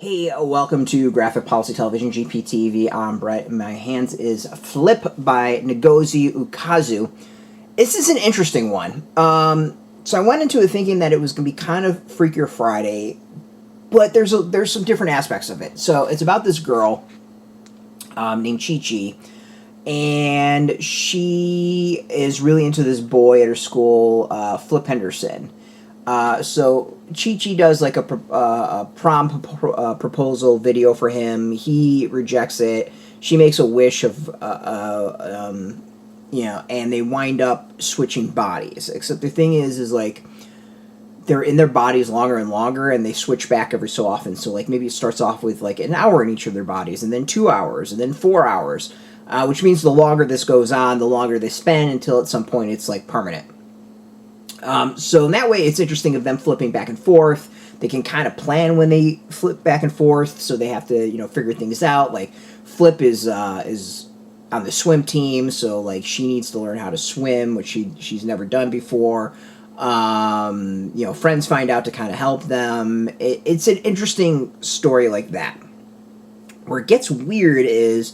Hey, welcome to Graphic Policy Television, GPTV. I'm Brett. In my hands is Flip by Ngozi Ukazu. This is an interesting one. So I went into it thinking that it was going to be kind of Freakier Friday, but there's some different aspects of it. So it's about this girl named Chi-Chi, and she is really into this boy at her school, Flip Henderson. So Chi-Chi does like a prom proposal video for him. He rejects it. She makes a wish of, and they wind up switching bodies. Except the thing is like they're in their bodies longer and longer, and they switch back every so often. So like maybe it starts off with like an hour in each of their bodies, and then 2 hours, and then 4 hours, which means the longer this goes on, the longer they spend until at some point it's like permanent. So in that way, it's interesting of them flipping back and forth. They can kind of plan when they flip back and forth, so they have to, figure things out. Like, Flip is on the swim team, so, like, she needs to learn how to swim, which she's never done before. Friends find out to kind of help them. It's an interesting story like that. Where it gets weird is,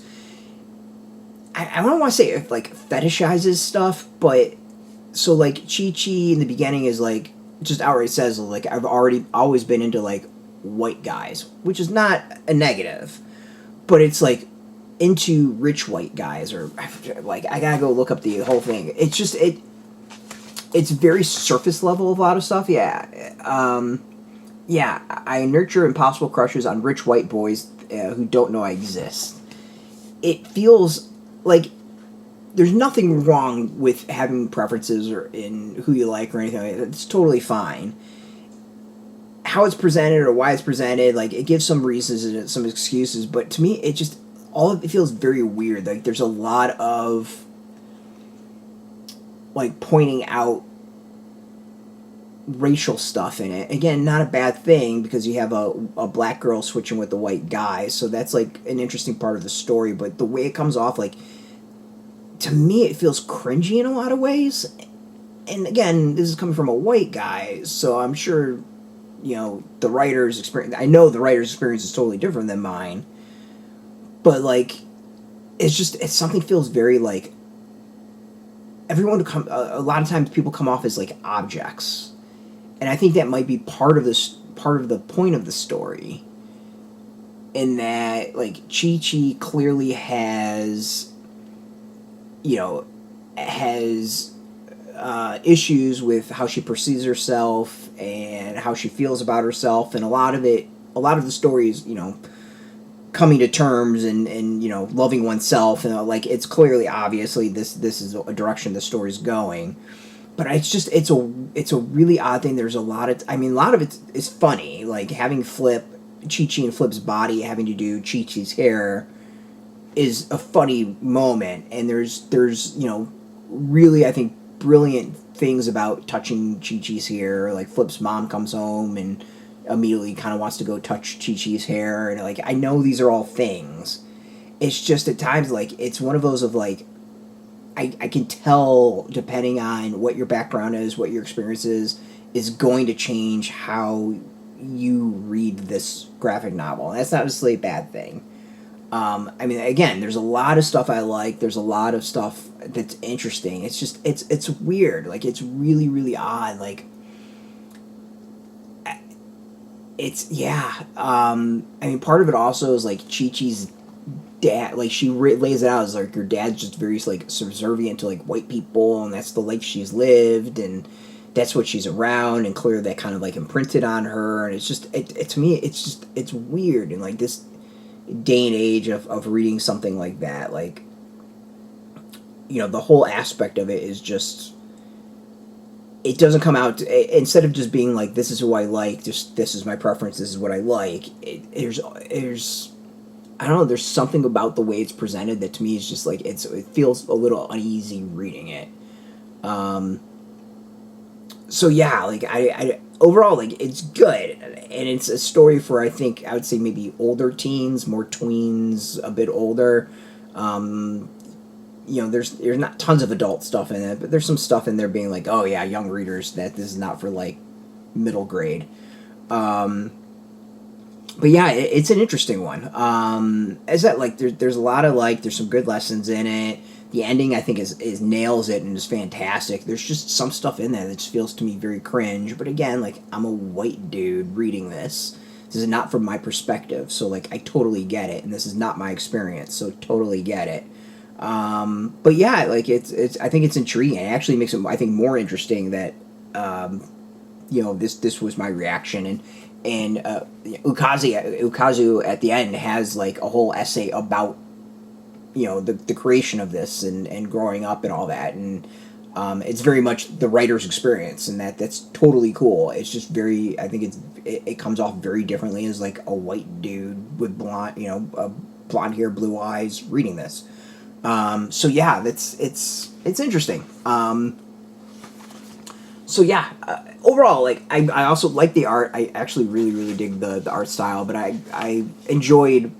I don't want to say it, like, fetishizes stuff, but... So, like, Chi-Chi in the beginning is, like, just outright says, like, I've always been into, like, white guys, which is not a negative, but it's, like, into rich white guys, or, like, I gotta go look up the whole thing. It's just, it's very surface level of a lot of stuff, yeah. I nurture impossible crushes on rich white boys who don't know I exist. It feels like... There's nothing wrong with having preferences or in who you like or anything like that. It's totally fine. How it's presented or why it's presented, like, it gives some reasons and some excuses, but to me, it feels very weird. Like, there's a lot of, like, pointing out racial stuff in it. Again, not a bad thing, because you have a black girl switching with the white guy, so that's, like, an interesting part of the story, but the way it comes off, like, to me, it feels cringy in a lot of ways. And again, this is coming from a white guy, so I'm sure, the writer's experience... I know the writer's experience is totally different than mine. But, like, it's something feels very, like... a lot of times people come off as, like, objects. And I think that might be part of the point of the story. In that, like, Chi-Chi clearly has... has issues with how she perceives herself and how she feels about herself, and a lot of the story is, coming to terms and loving oneself, and like it's clearly obviously this is a direction the story's going, but it's a really odd thing. There's a lot of it is funny, like having Chi-Chi and Flip's body having to do Chi-Chi's hair is a funny moment, and there's really, I think, brilliant things about touching Chi-Chi's hair. Like, Flip's mom comes home and immediately kind of wants to go touch Chi-Chi's hair, and, like, I know these are all things. It's just at times, like, it's one of those of, like, I can tell, depending on what your background is, what your experience is going to change how you read this graphic novel. And that's not necessarily a bad thing. Again, there's a lot of stuff I like. There's a lot of stuff that's interesting. It's just, it's weird. Like, it's really, really odd. Like, part of it also is, like, Chi-Chi's dad, like, she lays it out as, like, her dad's just very, like, subservient to, like, white people, and that's the life she's lived, and that's what she's around, and clearly that kind of, like, imprinted on her, and it's just, to me, it's weird, and, like, this day and age of reading something like that, like, the whole aspect of it is just, it doesn't come out, instead of just being like, this is who I like, just this is my preference, this is what I like, there's I don't know, there's something about the way it's presented that to me is just like, it feels a little uneasy reading it. So yeah, like, I overall, like, it's good, and it's a story for, I would say maybe older teens, more tweens, a bit older. There's not tons of adult stuff in it, but there's some stuff in there being like, oh yeah, young readers, that this is not for, like, middle grade. But yeah, it's an interesting one. As that, like, there's a lot of, like, there's some good lessons in it. The ending, I think, is nails it and is fantastic. There's just some stuff in there that just feels to me very cringe. But again, like, I'm a white dude reading this. This is not from my perspective, so, like, I totally get it. And this is not my experience, so totally get it. But yeah, like, it's I think it's intriguing. It actually makes it, I think, more interesting that, you know, this was my reaction. And Ukazu at the end has, like, a whole essay about, you know, the creation of this and growing up and all that. And it's very much the writer's experience, and that's totally cool. It's just very, I think it comes off very differently as, like, a white dude with blonde, you know, blonde hair, blue eyes reading this. So yeah, it's interesting. So yeah, overall, like, I also like the art. I actually really dig the art style, but I enjoyed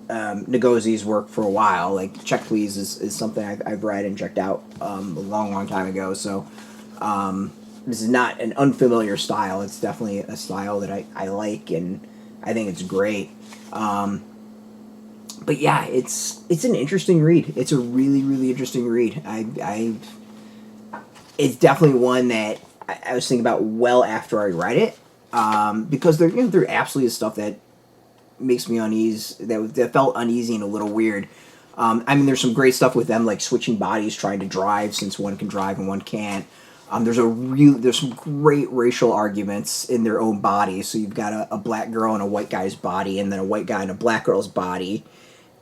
Ngozie's work for a while. Like, Check Please is something I've read and checked out a long time ago. So this is not an unfamiliar style. It's definitely a style that I like, and I think it's great. But yeah, it's an interesting read. It's a really interesting read. It's definitely one that I was thinking about well after I read it, because there absolutely is stuff that makes me uneasy, that felt uneasy and a little weird. I mean, there's some great stuff with them, like switching bodies, trying to drive, since one can drive and one can't. There's some great racial arguments in their own bodies. So you've got a black girl in a white guy's body, and then a white guy in a black girl's body.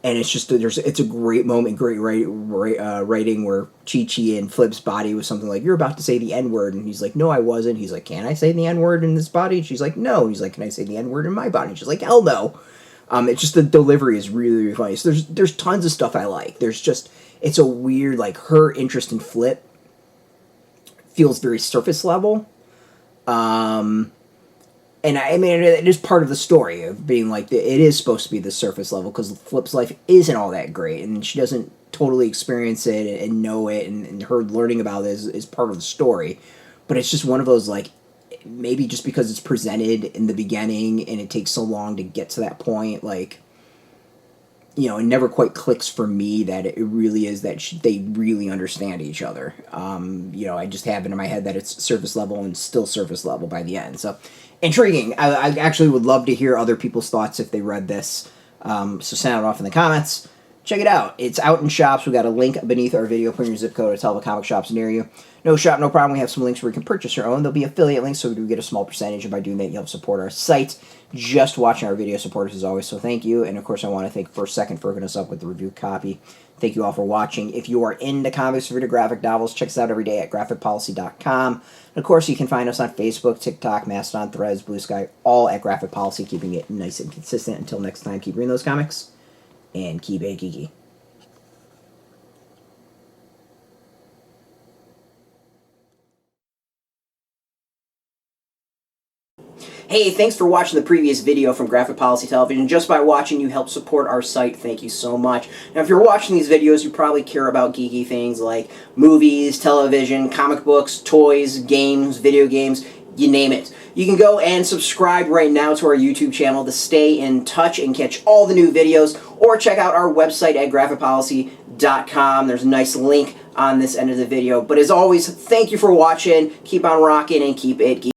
And it's just, it's a great moment, great writing where Chi-Chi in Flip's body was something like, "You're about to say the N-word." And he's like, "No, I wasn't." He's like, "Can I say the N-word in this body?" And she's like, "No." And he's like, "Can I say the N-word in my body?" And she's like, "Hell no." It's just, the delivery is really funny. So there's tons of stuff I like. It's a weird, like, her interest in Flip feels very surface level. And I mean, it is part of the story of being like, it is supposed to be the surface level, because Flip's life isn't all that great, and she doesn't totally experience it and know it, and her learning about it is part of the story. But it's just one of those, like, maybe just because it's presented in the beginning and it takes so long to get to that point, like, you know, it never quite clicks for me that it really is that they really understand each other. You know, I just have it in my head that it's surface level and still surface level by the end. So, intriguing. I actually would love to hear other people's thoughts if they read this. So sound it off in the comments. Check it out. It's out in shops. We got a link beneath our video. Put in your zip code to tell the comic shops near you. No shop, no problem. We have some links where you can purchase your own. There'll be affiliate links, so we do get a small percentage, and by doing that, you help support our site. Just watching our video supporters as always, so thank you. And of course, I want to thank First Second for hooking us up with the review copy. Thank you all for watching. If you are into comics, read graphic novels, check us out every day at graphicpolicy.com. And of course, you can find us on Facebook, TikTok, Mastodon, Threads, Blue Sky, all at Graphic Policy, keeping it nice and consistent. Until next time, keep reading those comics, and keep it geeky. Hey, thanks for watching the previous video from Graphic Policy Television. Just by watching, you help support our site. Thank you so much. Now, if you're watching these videos, you probably care about geeky things like movies, television, comic books, toys, games, video games, you name it. You can go and subscribe right now to our YouTube channel to stay in touch and catch all the new videos, or check out our website at graphicpolicy.com. There's a nice link on this end of the video. But as always, thank you for watching. Keep on rocking and keep it geeky.